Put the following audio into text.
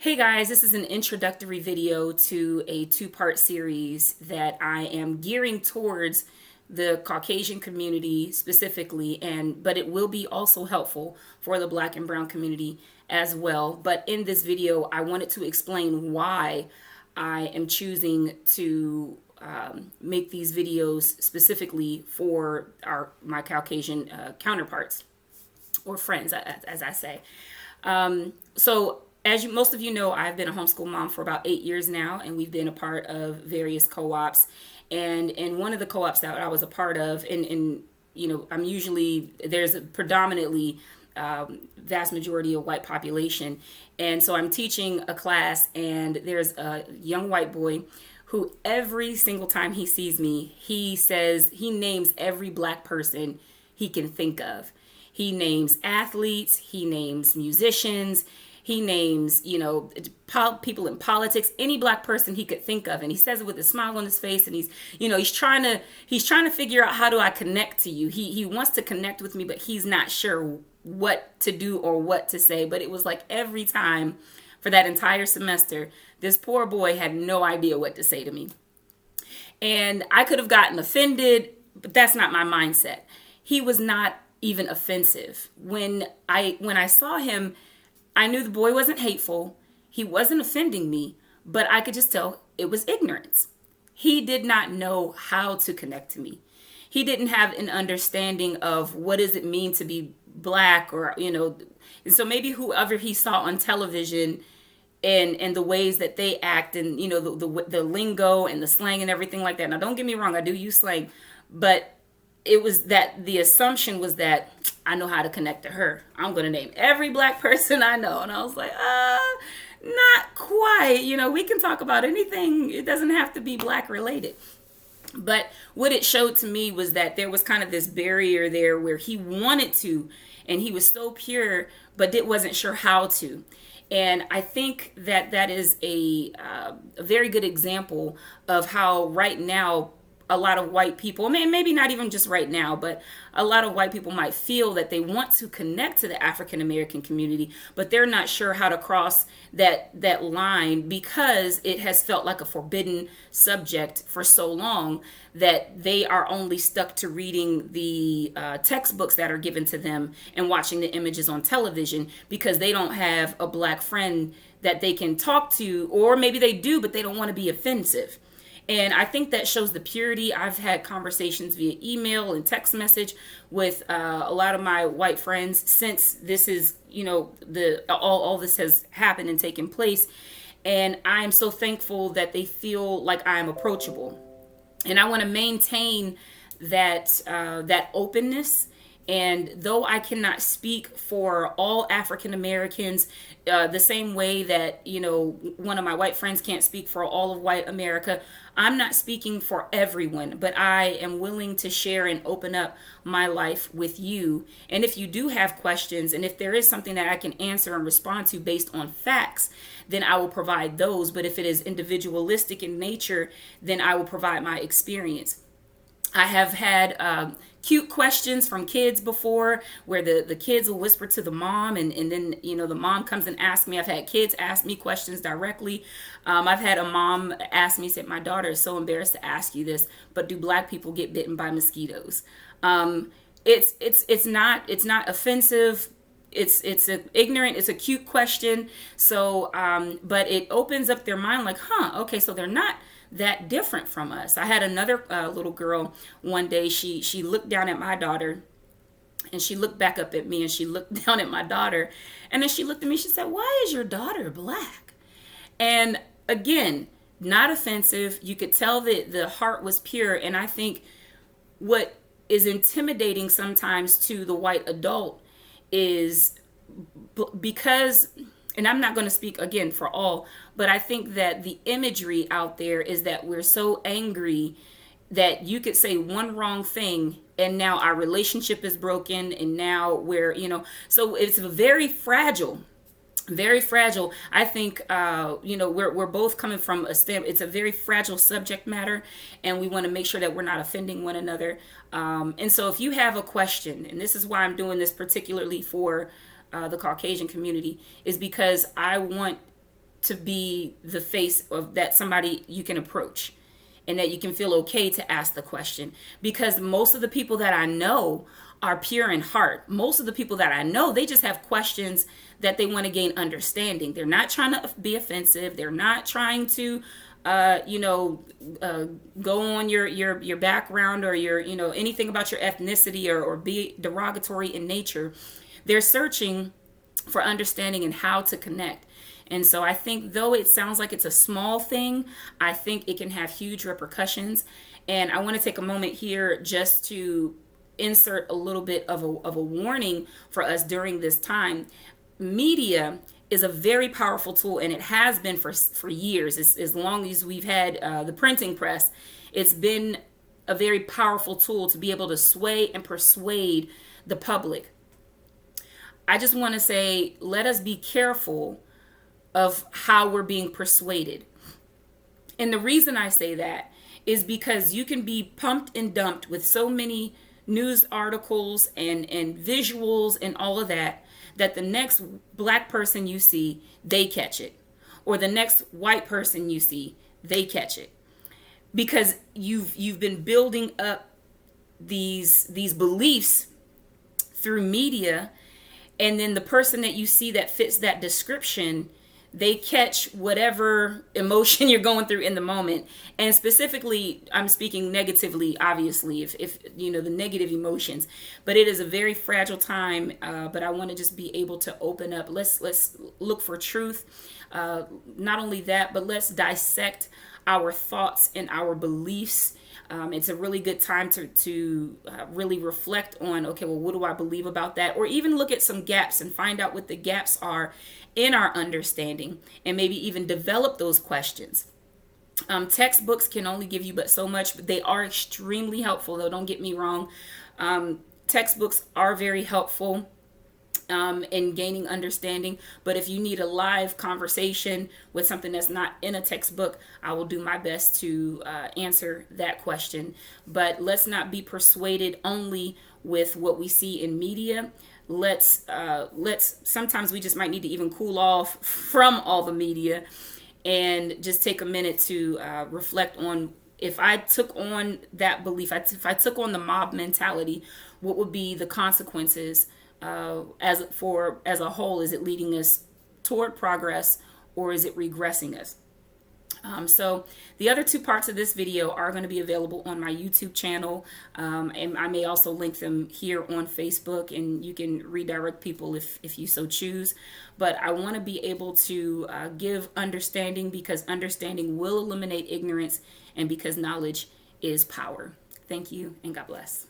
Hey guys, this is an introductory video to a two-part series that I am gearing towards the Caucasian community specifically, but it will be also helpful for the Black and Brown community as well. But in this video, I wanted to explain why I am choosing to make these videos specifically for my Caucasian counterparts or friends, as I say. So as most of you know, I've been a homeschool mom for about 8 years now, and we've been a part of various co-ops. And in one of the co-ops that I was a part of, there's a predominantly vast majority of white population. And so I'm teaching a class, and there's a young white boy who every single time he sees me, he names every Black person he can think of. He names athletes, he names musicians, he names, people in politics, any Black person he could think of. And he says it with a smile on his face. And he's trying to figure out, how do I connect to you? He wants to connect with me, but he's not sure what to do or what to say. But it was like every time for that entire semester, this poor boy had no idea what to say to me. And I could have gotten offended, but that's not my mindset. He was not even offensive. When I saw him, I knew the boy wasn't hateful. He wasn't offending me, but I could just tell it was ignorance. He did not know how to connect to me. He didn't have an understanding of what does it mean to be Black, and so maybe whoever he saw on television and the ways that they act, and the lingo and the slang and everything like that. Now, don't get me wrong, I do use slang, but it was that the assumption was that I know how to connect to her. I'm going to name every Black person I know. And I was like, not quite. We can talk about anything. It doesn't have to be Black related. But what it showed to me was that there was kind of this barrier there where he wanted to, and he was so pure, but wasn't sure how to. And I think that is a very good example of how right now a lot of white people, maybe not even just right now, but a lot of white people might feel that they want to connect to the African American community, but they're not sure how to cross that line because it has felt like a forbidden subject for so long that they are only stuck to reading the textbooks that are given to them and watching the images on television because they don't have a Black friend that they can talk to, or maybe they do, but they don't want to be offensive. And I think that shows the purity. I've had conversations via email and text message with a lot of my white friends since this is, all this has happened and taken place. And I am so thankful that they feel like I am approachable. And I want to maintain that openness. And though I cannot speak for all African Americans, the same way that, one of my white friends can't speak for all of white America, I'm not speaking for everyone, but I am willing to share and open up my life with you. And if you do have questions, and if there is something that I can answer and respond to based on facts, then I will provide those. But if it is individualistic in nature, then I will provide my experience. I have had cute questions from kids before where the kids will whisper to the mom and then, the mom comes and asks me. I've had kids ask me questions directly. I've had a mom ask me, said, my daughter is so embarrassed to ask you this, but do Black people get bitten by mosquitoes? It's not offensive. It's ignorant. It's a cute question. So, but it opens up their mind like, okay, so they're not that different from us. I had another little girl one day. She looked down at my daughter, and she looked back up at me, and she looked down at my daughter, and then she looked at me. She said, "Why is your daughter Black?" And again, not offensive. You could tell that the heart was pure. And I think what is intimidating sometimes to the white adult is because, and I'm not going to speak again for all, but I think that the imagery out there is that we're so angry that you could say one wrong thing and now our relationship is broken, and now so it's very fragile. Very fragile. I think, we're both coming from it's a very fragile subject matter, and we want to make sure that we're not offending one another. And so if you have a question, and this is why I'm doing this particularly for the Caucasian community, is because I want to be the face of that, somebody you can approach, and that you can feel okay to ask the question. Because most of the people that I know are pure in heart. Most of the people that I know, they just have questions that they want to gain understanding. They're not trying to be offensive. They're not trying to go on your background or your, anything about your ethnicity, or be derogatory in nature. They're searching for understanding and how to connect. And so I think, though it sounds like it's a small thing, I think it can have huge repercussions. And I want to take a moment here just to insert a little bit of a warning for us during this time. Media is a very powerful tool, and it has been for years. As long as we've had the printing press, it's been a very powerful tool to be able to sway and persuade the public. I just want to say, let us be careful of how we're being persuaded. And the reason I say that is because you can be pumped and dumped with so many news articles and visuals and all of that the next black person you see, they catch it. Or the next white person you see, they catch it. Because you've been building up these beliefs through media, and then the person that you see that fits that description, they catch whatever emotion you're going through in the moment. And specifically, I'm speaking negatively, obviously, if the negative emotions. But it is a very fragile time. But I want to just be able to open up. Let's look for truth. Not only that, but let's dissect our thoughts and our beliefs. It's a really good time to really reflect on, okay, well, what do I believe about that? Or even look at some gaps and find out what the gaps are in our understanding, and maybe even develop those questions. Textbooks can only give you but so much, but they are extremely helpful, though, don't get me wrong. Textbooks are very helpful in gaining understanding, but if you need a live conversation with something that's not in a textbook, I will do my best to answer that question. But let's not be persuaded only with what we see in media. Let's sometimes we just might need to even cool off from all the media and just take a minute to reflect on, if I took on that belief, if I took on the mob mentality, what would be the consequences as a whole? Is it leading us toward progress, or is it regressing us? So the other two parts of this video are going to be available on my YouTube channel, and I may also link them here on Facebook, and you can redirect people if you so choose. But I want to be able to give understanding, because understanding will eliminate ignorance, and because knowledge is power. Thank you, and God bless.